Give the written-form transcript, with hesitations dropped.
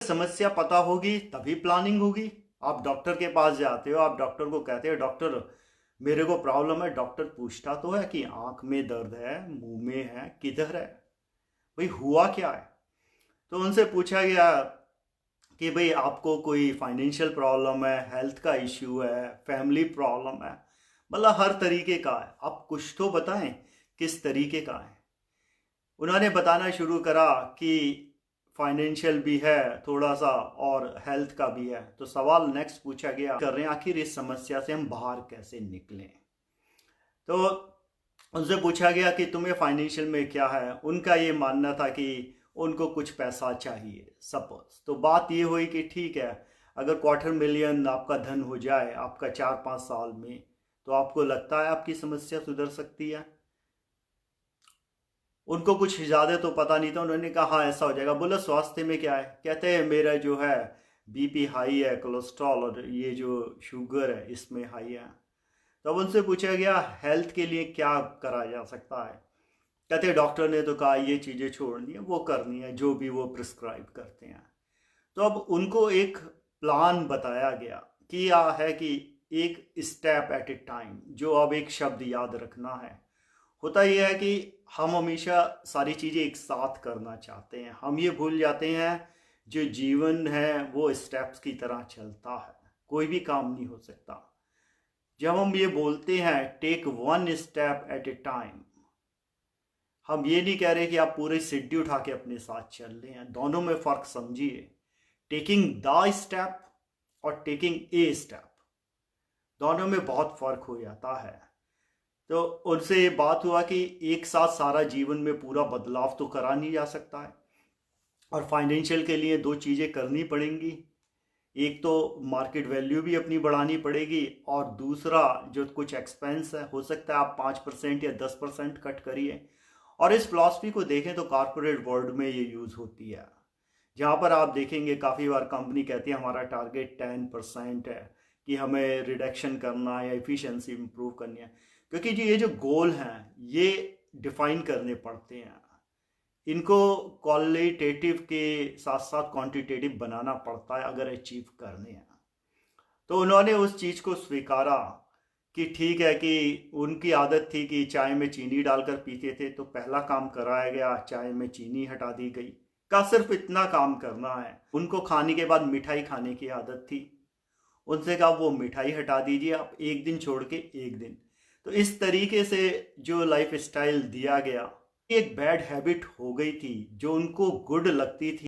समस्या पता होगी तभी प्लानिंग होगी। आप डॉक्टर के पास जाते हो, आप डॉक्टर को कहते हो डॉक्टर मेरे को प्रॉब्लम है, डॉक्टर पूछता तो है कि आंख में दर्द है, मुंह में है, किधर है, भाई हुआ क्या है। तो उनसे पूछा गया कि भाई आपको कोई फाइनेंशियल प्रॉब्लम है, हेल्थ का इश्यू है, फैमिली प्रॉब्लम है, मतलब हर तरीके का है, आप कुछ तो बताएं किस तरीके का है। उन्होंने बताना शुरू करा कि फाइनेंशियल भी है थोड़ा सा और हेल्थ का भी है। तो सवाल नेक्स्ट पूछा गया कर रहे हैं आखिर इस समस्या से हम बाहर कैसे निकलें। तो उनसे पूछा गया कि तुम्हें फाइनेंशियल में क्या है। उनका ये मानना था कि उनको कुछ पैसा चाहिए सपोज। तो बात ये हुई कि ठीक है, अगर $250,000 आपका धन हो जाए आपका 4-5 साल में, तो आपको लगता है आपकी समस्या सुधर सकती है। उनको कुछ ज़्यादा तो पता नहीं था। उन्होंने कहा हाँ ऐसा हो जाएगा। बोला स्वास्थ्य में क्या है, कहते हैं मेरा जो है बीपी हाई है, कोलेस्ट्रॉल और ये जो शुगर है इसमें हाई है। तब उनसे पूछा गया हेल्थ के लिए क्या करा जा सकता है। कहते डॉक्टर ने तो कहा ये चीज़ें छोड़नी है, वो करनी है जो भी वो प्रिस्क्राइब करते हैं। तो अब उनको एक प्लान बताया गया कि यह है कि एक स्टेप एट ए टाइम, जो अब एक शब्द याद रखना है। होता यह है कि हम हमेशा सारी चीज़ें एक साथ करना चाहते हैं, हम ये भूल जाते हैं जो जीवन है वो स्टेप्स की तरह चलता है, कोई भी काम नहीं हो सकता। जब हम ये बोलते हैं take one step at a time, हम ये नहीं कह रहे कि आप पूरी सिड्डी उठा के अपने साथ चल रहे हैं। दोनों में फर्क समझिए। टेकिंग द स्टेप और टेकिंग ए स्टेप, दोनों में बहुत फर्क हो जाता है। तो उनसे ये बात हुआ कि एक साथ सारा जीवन में पूरा बदलाव तो करा नहीं जा सकता है, और फाइनेंशियल के लिए दो चीज़ें करनी पड़ेंगी। एक तो मार्केट वैल्यू भी अपनी बढ़ानी पड़ेगी, और दूसरा जो कुछ एक्सपेंस है हो सकता है आप 5% या 10% कट करिए। और इस फिलॉसफी को देखें तो कॉरपोरेट वर्ल्ड में ये यूज़ होती है, जहाँ पर आप देखेंगे काफ़ी बार कंपनी कहती है हमारा टारगेट 10% है कि हमें रिडक्शन करना है या इफ़िशेंसी इम्प्रूव करनी है। क्योंकि जी ये जो गोल हैं ये डिफाइन करने पड़ते हैं, इनको क्वालिटेटिव के साथ साथ क्वांटिटेटिव बनाना पड़ता है अगर अचीव करने हैं। तो उन्होंने उस चीज़ को स्वीकारा कि ठीक है कि उनकी आदत थी कि चाय में चीनी डालकर पीते थे, तो पहला काम कराया गया, चाय में चीनी हटा दी गई। का सिर्फ इतना काम करना है। उनको खाने के बाद मिठाई खाने की आदत थी, उनसे कहा वो मिठाई हटा दीजिए आप, एक दिन छोड़ के एक दिन। तो इस तरीके से जो लाइफ स्टाइल दिया गया, एक बैड हैबिट हो गई थी जो उनको गुड लगती थी।